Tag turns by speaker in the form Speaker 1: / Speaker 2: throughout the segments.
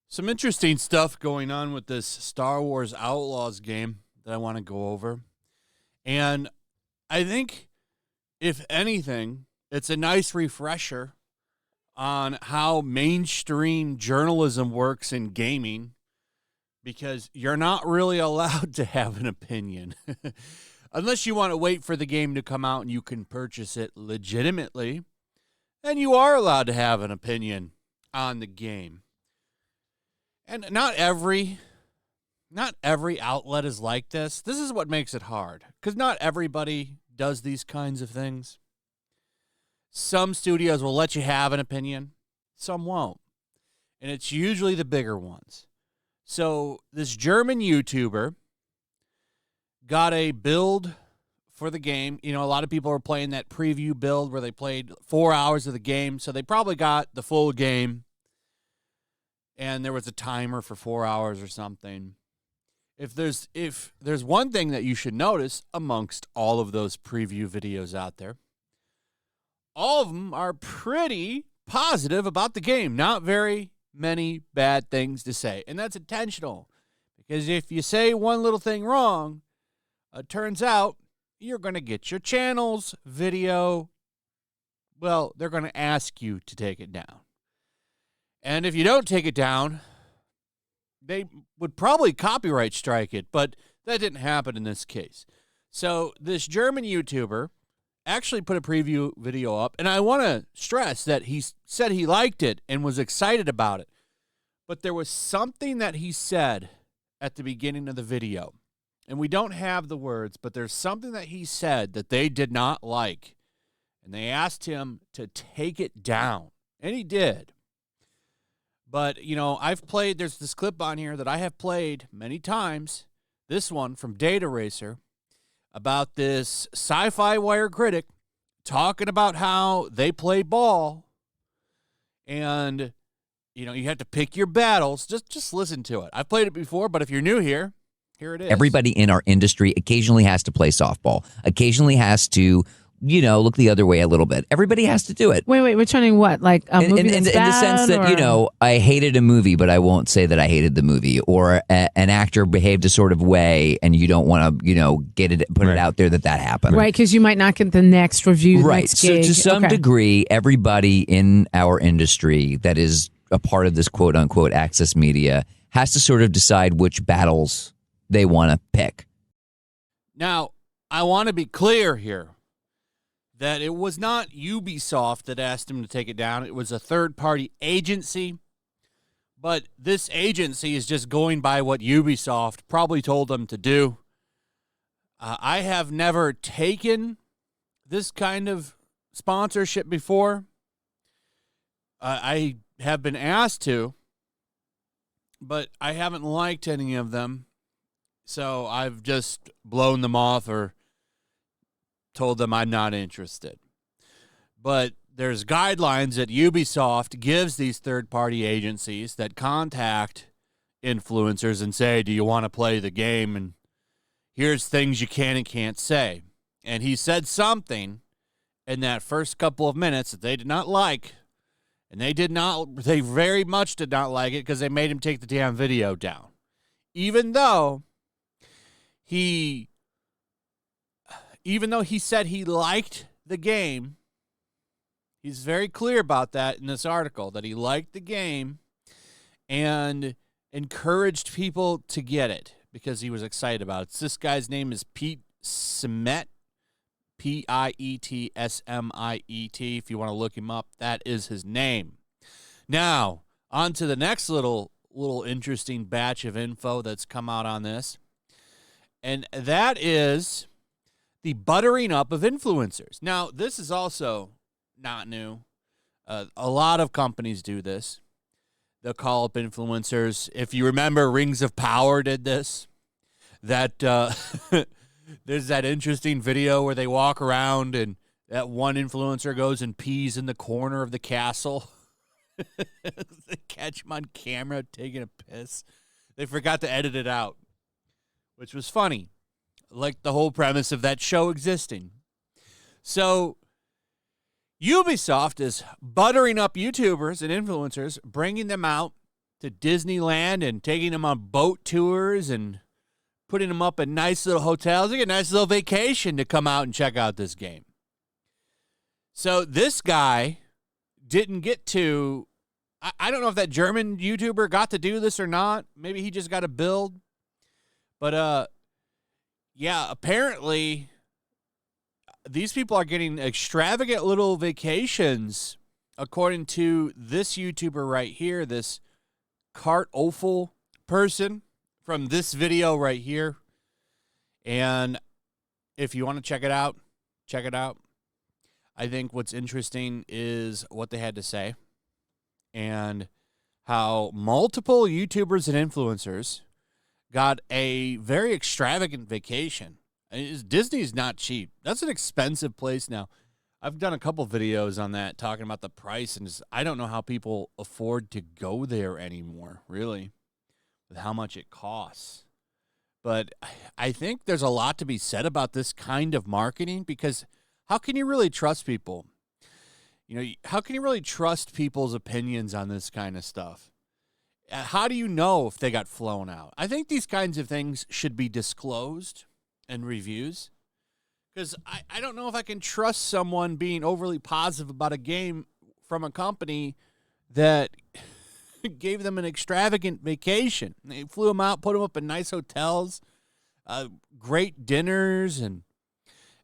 Speaker 1: Some interesting stuff going on with this Star Wars Outlaws game that I want to go over. And I think, if anything, it's a nice refresher on how mainstream journalism works in gaming, because you're not really allowed to have an opinion. Unless you want to wait for the game to come out and you can purchase it legitimately, then you are allowed to have an opinion on the game. And not every outlet is like this. This is what makes it hard, because not everybody does these kinds of things. Some studios will let you have an opinion, some won't. And it's usually the bigger ones. So this German YouTuber got a build for the game. You know, a lot of people are playing that preview build where they played 4 hours of the game, so they probably got the full game. And there was a timer for 4 hours or something. If there's one thing that you should notice amongst all of those preview videos out there, all of them are pretty positive about the game. Not very many bad things to say. And that's intentional, because if you say one little thing wrong, it turns out you're going to get your channel's video. Well, they're going to ask you to take it down. And if you don't take it down, they would probably copyright strike it, but that didn't happen in this case. So this German YouTuber actually put a preview video up, and I want to stress that he said he liked it and was excited about it. But there was something that he said at the beginning of the video, and we don't have the words, but there's something that he said that they did not like, and they asked him to take it down, and he did. But, you know, there's this clip on here that I have played many times, this one from Data Racer, about this Sci-Fi Wire critic talking about how they play ball, and, you know, you have to pick your battles. Just listen to it. I've played it before, but if you're new here, here it is.
Speaker 2: Everybody in our industry occasionally has to play softball, occasionally has to, you know, look the other way a little bit. Everybody has to do it.
Speaker 3: Wait, we're turning what? Like a movie that's bad,
Speaker 2: in the sense that, you know, I hated a movie, but I won't say that I hated the movie. Or an actor behaved a sort of way, and you don't want to, you know, put it out there that happened.
Speaker 3: Right, because you might not get the next review.
Speaker 2: Right.
Speaker 3: Next
Speaker 2: So
Speaker 3: gig.
Speaker 2: to some degree, everybody in our industry that is a part of this quote unquote access media has to sort of decide which battles they want to pick.
Speaker 1: Now, I want to be clear here that it was not Ubisoft that asked him to take it down. It was a third-party agency. But this agency is just going by what Ubisoft probably told them to do. I have never taken this kind of sponsorship before. I have been asked to, but I haven't liked any of them. So I've just blown them off or told them I'm not interested. But there's guidelines that Ubisoft gives these third-party agencies that contact influencers and say, do you want to play the game? And here's things you can and can't say. And he said something in that first couple of minutes that they did not like. And they very much did not like it because they made him take the damn video down. Even though he said he liked the game, he's very clear about that in this article, that he liked the game and encouraged people to get it because he was excited about it. This guy's name is Pete Smet, Pietsmiet. If you want to look him up, that is his name. Now, on to the next little interesting batch of info that's come out on this, and that is the buttering up of influencers. Now, this is also not new. A lot of companies do this. They'll call up influencers. If you remember, Rings of Power did this. That there's that interesting video where they walk around and that one influencer goes and pees in the corner of the castle. They catch him on camera taking a piss. They forgot to edit it out, which was funny. Like the whole premise of that show existing. So Ubisoft is buttering up YouTubers and influencers, bringing them out to Disneyland and taking them on boat tours and putting them up in nice little hotels. They get a nice little vacation to come out and check out this game. So this guy didn't get to, I don't know if that German YouTuber got to do this or not. Maybe he just got a build. But, yeah, apparently these people are getting extravagant little vacations, according to this YouTuber right here, this Cart Offel person from this video right here. And if you want to check it out, check it out. I think what's interesting is what they had to say and how multiple YouTubers and influencers got a very extravagant vacation. Disney's not cheap. That's an expensive place now. I've done a couple videos on that talking about the price, and I don't know how people afford to go there anymore, really, with how much it costs. But I think there's a lot to be said about this kind of marketing, because how can you really trust people? You know, how can you really trust people's opinions on this kind of stuff? How do you know if they got flown out? I think these kinds of things should be disclosed in reviews, because I don't know if I can trust someone being overly positive about a game from a company that gave them an extravagant vacation. They flew them out, put them up in nice hotels, great dinners, and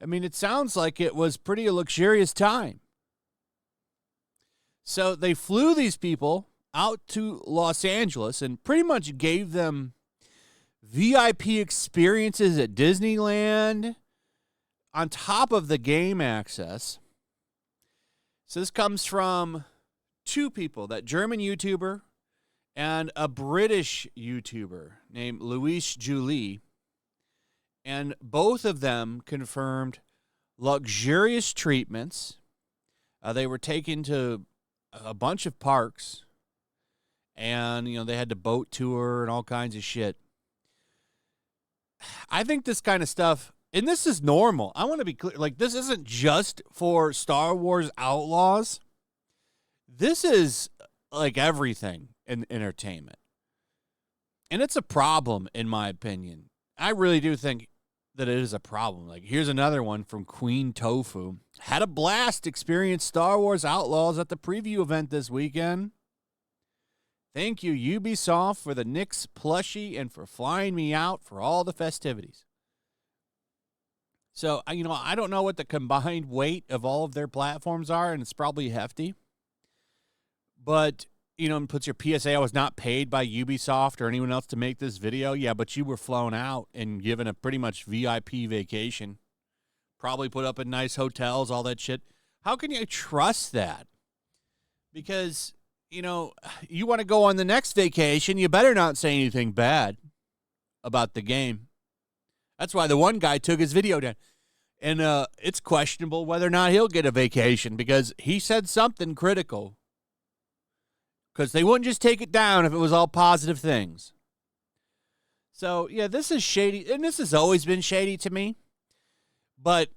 Speaker 1: I mean, it sounds like it was pretty luxurious time. So they flew these people out to Los Angeles and pretty much gave them VIP experiences at Disneyland on top of the game access. So this comes from two people, that German YouTuber and a British YouTuber named Louis Julie. And both of them confirmed luxurious treatments. They were taken to a bunch of parks, and, you know, they had to boat tour and all kinds of shit. I think this kind of stuff, and this is normal. I want to be clear. Like, this isn't just for Star Wars Outlaws. This is like everything in entertainment. And it's a problem, in my opinion. I really do think that it is a problem. Like, here's another one from Queen Tofu. Had a blast experiencing Star Wars Outlaws at the preview event this weekend. Thank you, Ubisoft, for the Knicks plushie and for flying me out for all the festivities. So, you know, I don't know what the combined weight of all of their platforms are, and it's probably hefty. But, you know, it puts your PSA, I was not paid by Ubisoft or anyone else to make this video. Yeah, but you were flown out and given a pretty much VIP vacation. Probably put up in nice hotels, all that shit. How can you trust that? Because, you know, you want to go on the next vacation, you better not say anything bad about the game. That's why the one guy took his video down. And it's questionable whether or not he'll get a vacation, because he said something critical. Because they wouldn't just take it down if it was all positive things. So, yeah, this is shady. And this has always been shady to me. But,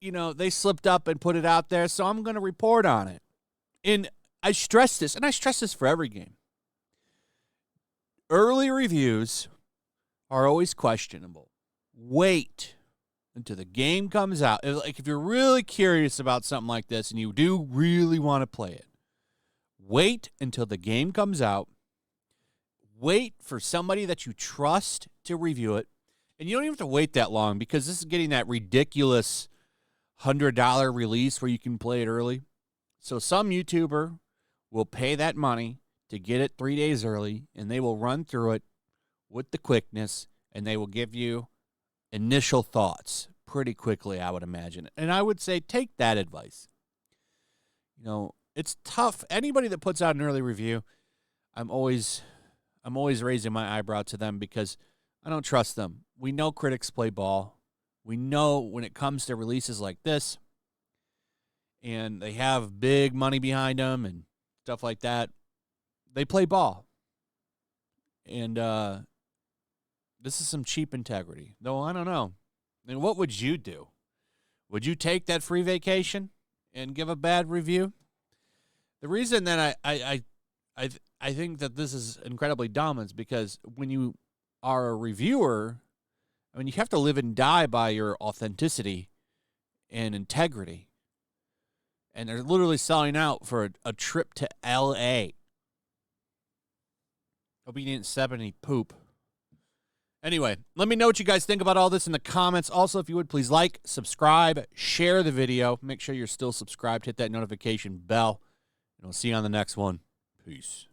Speaker 1: you know, they slipped up and put it out there, so I'm going to report on it. And I stress this, and I stress this for every game. Early reviews are always questionable. Wait until the game comes out. Like, if you're really curious about something like this and you do really want to play it, wait until the game comes out. Wait for somebody that you trust to review it. And you don't even have to wait that long, because this is getting that ridiculous $100 release where you can play it early. So some YouTuber will pay that money to get it 3 days early, and they will run through it with the quickness, and they will give you initial thoughts pretty quickly, I would imagine. And I would say take that advice. You know, it's tough. Anybody that puts out an early review, I'm always raising my eyebrow to them, because I don't trust them. We know critics play ball. We know when it comes to releases like this, and they have big money behind them and stuff like that, they play ball. And this is some cheap integrity. Though, I don't know. I mean, what would you do? Would you take that free vacation and give a bad review? The reason that I think that this is incredibly dumb is because when you are a reviewer, I mean, you have to live and die by your authenticity and integrity. And they're literally selling out for a trip to L.A. Hope you didn't step any poop. Anyway, let me know what you guys think about all this in the comments. Also, if you would, please like, subscribe, share the video. Make sure you're still subscribed. Hit that notification bell. And we'll see you on the next one. Peace.